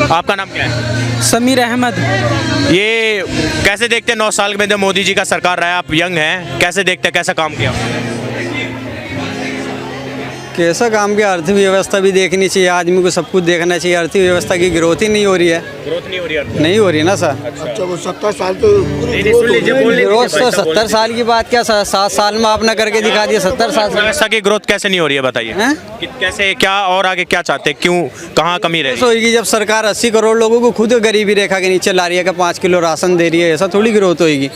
आपका नाम क्या है? समीर अहमद। ये कैसे देखते हैं 9 साल में जो मोदी जी का सरकार रहा है, आप यंग हैं, कैसे देखते हैं कैसा काम किया? कैसा काम की अर्थव्यवस्था भी देखनी चाहिए, आदमी को सब कुछ देखना चाहिए। अर्थव्यवस्था की ग्रोथ ही नहीं हो रही है। ग्रोथ नहीं हो रही है? नहीं हो रही ना सर। अच्छा वो 70 साल तो ग्रोथ तो 70 साल की बात क्या, 7 साल में आपने करके दिखा दिया। 70 साल व्यवस्था की ग्रोथ कैसे नहीं हो रही है बताइए? कैसे, क्या और आगे क्या चाहते हैं, क्यों, कहाँ कमी रही? होगी जब सरकार 80 करोड़ लोगों को खुद गरीबी रेखा के नीचे ला रही है कि 5 किलो राशन दे रही है, ऐसा थोड़ी ग्रोथ होगी।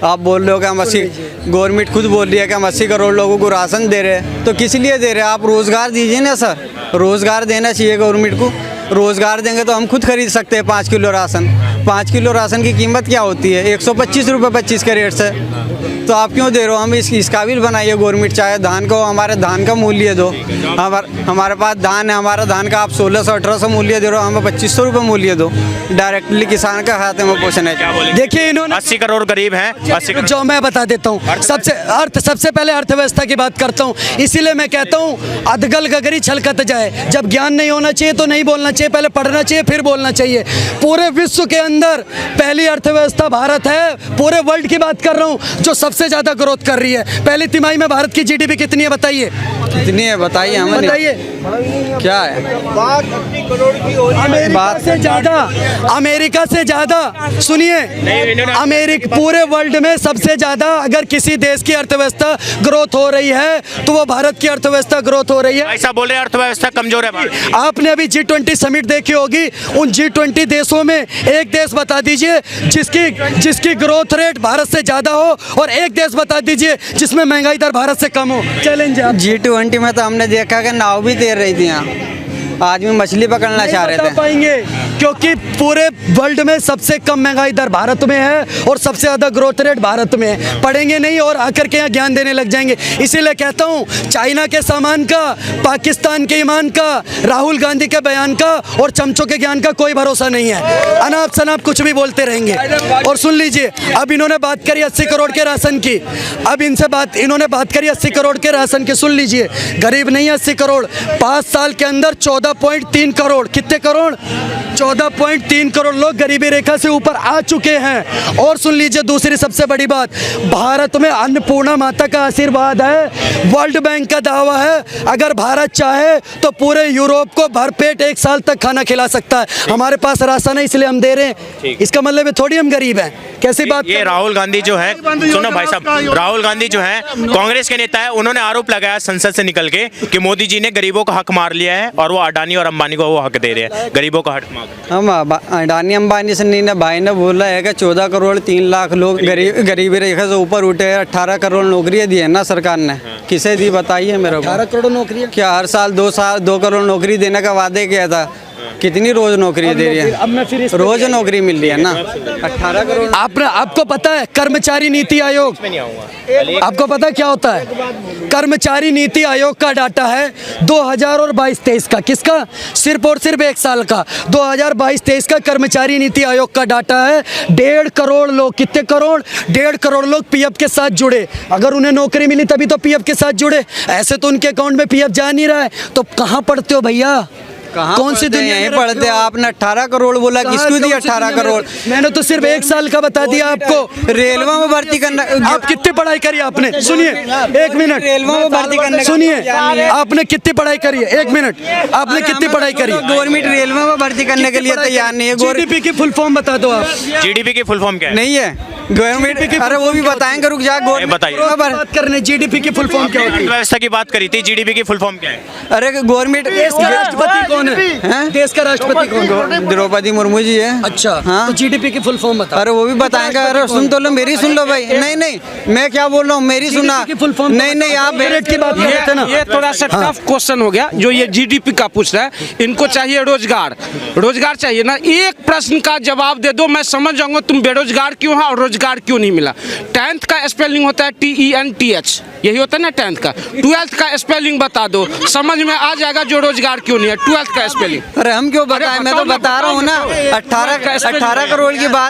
आप बोल रहे हो कि हम 80, गवर्नमेंट खुद बोल रही है कि हम 80 करोड़ लोगों को राशन दे रहे हैं, तो किस लिए दे रहे हैं? आप रोजगार दीजिए ना सर, रोजगार देना चाहिए गवर्नमेंट को। रोजगार देंगे तो हम खुद खरीद सकते हैं 5 किलो राशन। 5 किलो राशन की कीमत क्या होती है? 125 रुपये 25 के रेट से। तो आप क्यों दे रहे हो? हम इस काबिल बनाइए गवर्नमेंट, चाहे धान को हमारे धान का मूल्य दो। हमारे पास धान है, हमारा धान का आप 1600-1800 मूल्य दे रहे हो, हमें 2500 रुपये मूल्य दो। डायरेक्टली किसान का खाते में पोषण है। देखिए इन्होंने 80 करोड़ गरीब हैं, 80 करोड़। जो मैं बता देता हूँ, सबसे पहले अर्थव्यवस्था की बात करता हूँ। इसीलिए मैं कहता हूँ अधगल गगरी छलकत जाए। जब ज्ञान नहीं होना चाहिए तो नहीं बोलना चाहिए, पहले पढ़ना चाहिए फिर बोलना चाहिए। पूरे विश्व के अंदर पहली अर्थव्यवस्था भारत है, पूरे वर्ल्ड की बात कर रहा हूँ, जो सबसे ज्यादा ग्रोथ कर रही है। पहली तिमाही में भारत की जीडीपी कितनी है बताइए? कितनी है बताइए हमें। बताइए क्या है? बात 80 करोड़ की हो रही है। अमेरिका से ज्यादा सुनिए, अमेरिका पूरे वर्ल्ड में सबसे ज्यादा अगर किसी देश की अर्थव्यवस्था ग्रोथ हो रही है तो वो भारत की अर्थव्यवस्था ग्रोथ हो रही है। ऐसा बोल रहे हैं अर्थव्यवस्था कमजोर है भारत। आपने अभी G20 समिट देखी होगी, उन G20 देशों में एक देश बता दीजिए जिसकी ग्रोथ रेट भारत से ज्यादा हो, और एक देश बता दीजिए जिसमें महंगाई दर भारत से कम हो। चैलेंज है। G20 में तो हमने देखा कि नाव भी तैर रही थी, यहाँ आदमी मछली पकड़ना चाह रहे थे। पाएंगे क्योंकि पूरे वर्ल्ड में सबसे कम महंगाई दर भारत में है और सबसे ज्यादा ग्रोथ रेट भारत में है। पढ़ेंगे नहीं और आकर के यहाँ ज्ञान देने लग जाएंगे। इसीलिए कहता हूँ चाइना के सामान का, पाकिस्तान के ईमान का, राहुल गांधी के बयान का और चमचों के ज्ञान का कोई भरोसा नहीं है। अनाप शनाप कुछ भी बोलते रहेंगे। और सुन लीजिए, अब इन्होंने बात करी 80 करोड़ के राशन की। अब इन्होंने बात करी 80 करोड़ के राशन की। सुन लीजिए, गरीब नहीं है 80 करोड़, 5 साल के अंदर 14.3 करोड़, कितने करोड़? 14.3 करोड़ लोग गरीबी रेखा से ऊपर आ चुके हैं। और सुन लीजिए दूसरी सबसे बड़ी बात, भारत में अन्नपूर्णा माता का आशीर्वाद है। वर्ल्ड बैंक का दावा है अगर भारत चाहे तो पूरे यूरोप को भरपेट 1 साल तक खाना खिला सकता है। हमारे पास राशन है इसलिए हम दे रहे हैं। इसका मतलब है थोड़ी हम गरीब हैं। कैसी बात? ये राहुल गांधी जो है, सुनो भाई साहब, राहुल गांधी जो है कांग्रेस के नेता है, उन्होंने आरोप लगाया संसद से निकल के कि मोदी जी ने गरीबों का हक मार लिया है और वो अडानी और अंबानी को वो हक दे रहे हैं, गरीबों का हक मार। हम अडानी अंबानी से नहीं ना, भाई ने बोला है कि 14 करोड़ 3 लाख लोग गरीबी रेखा से ऊपर उठे हैं। 18 करोड़ नौकरियां दी है ना सरकार ने। किसे दी बताइए मेरे को? 18 करोड़ नौकरी क्या हर साल 2 करोड़ नौकरी देने का वादे किया था? कितनी रोज नौकरी दे रही है? अब मैं फिर रोज नौकरी मिल रही है ना। 18 करोड़। आपको पता है कर्मचारी नीति आयोग, आपको पता क्या होता है? कर्मचारी नीति आयोग का डाटा है 2022-23 का। किसका? सिर्फ और सिर्फ 1 साल का। 2022-23 का कर्मचारी नीति आयोग का डाटा है। 1.5 करोड़ लोग, कितने करोड़? 1.5 करोड़ लोग पीएफ के साथ जुड़े। अगर उन्हें नौकरी मिली तभी तो पीएफ के साथ जुड़े, ऐसे तो उनके अकाउंट में पीएफ जा नहीं रहा है। तो कहाँ पढ़ते हो भैया? कौन सी दुनिया में पढ़ते हैं? आपने 18 करोड़ बोला, किसको दिया 18 करोड़? मैंने तो सिर्फ 1 साल का बता दिया आपको। रेलवे में भर्ती करना। आप कितनी पढ़ाई करी आपने? सुनिए 1 मिनट। रेलवे में भर्ती करने। सुनिए, आपने कितनी पढ़ाई करी है? 1 मिनट। आपने कितनी पढ़ाई करी है? गवर्नमेंट रेलवे में भर्ती करने के लिए तैयार नहीं है। जीडीपी की फुल फॉर्म बता दो आप। जीडीपी की फुल फॉर्म क्या है? नहीं है गवर्नमेंट। अरे वो भी बताएंगे, रुक जा। बताइए। बात करने जीडीपी की फुल फॉर्म क्या होती है? व्यवस्था की बात करी थी, जीडीपी की फुल फॉर्म क्या है? अरे गवर्नमेंट। देश का राष्ट्रपति कौन है? देश का राष्ट्रपति कौन है? द्रौपदी मुर्मू जी है। अच्छा, हाँ। तो जीडीपी की फुल फॉर्म बता। अरे वो भी बताएंगे। अरे सुन तो लो, मेरी सुन लो भाई। नहीं, मैं क्या बोल रहा हूँ, मेरी सुना। नहीं, आप की बात करते ना। ये थोड़ा सा टफ क्वेश्चन हो गया जो ये जीडीपी का पूछ रहा है। इनको चाहिए रोजगार चाहिए ना। एक प्रश्न का जवाब दे दो, मैं समझ जाऊंगा तुम बेरोजगार क्यों है और रोजगार क्यों नहीं मिला। 10th का स्पेलिंग होता है TENTH, यही होता है ना 10th का। 12th का स्पेलिंग बता दो, समझ में आ जाएगा जो रोजगार क्यों नहीं है। 12th का स्पेलिंग। अरे हम क्यों बताएं? मैं तो बता रहा हूँ ना। 18 करोड़ की बात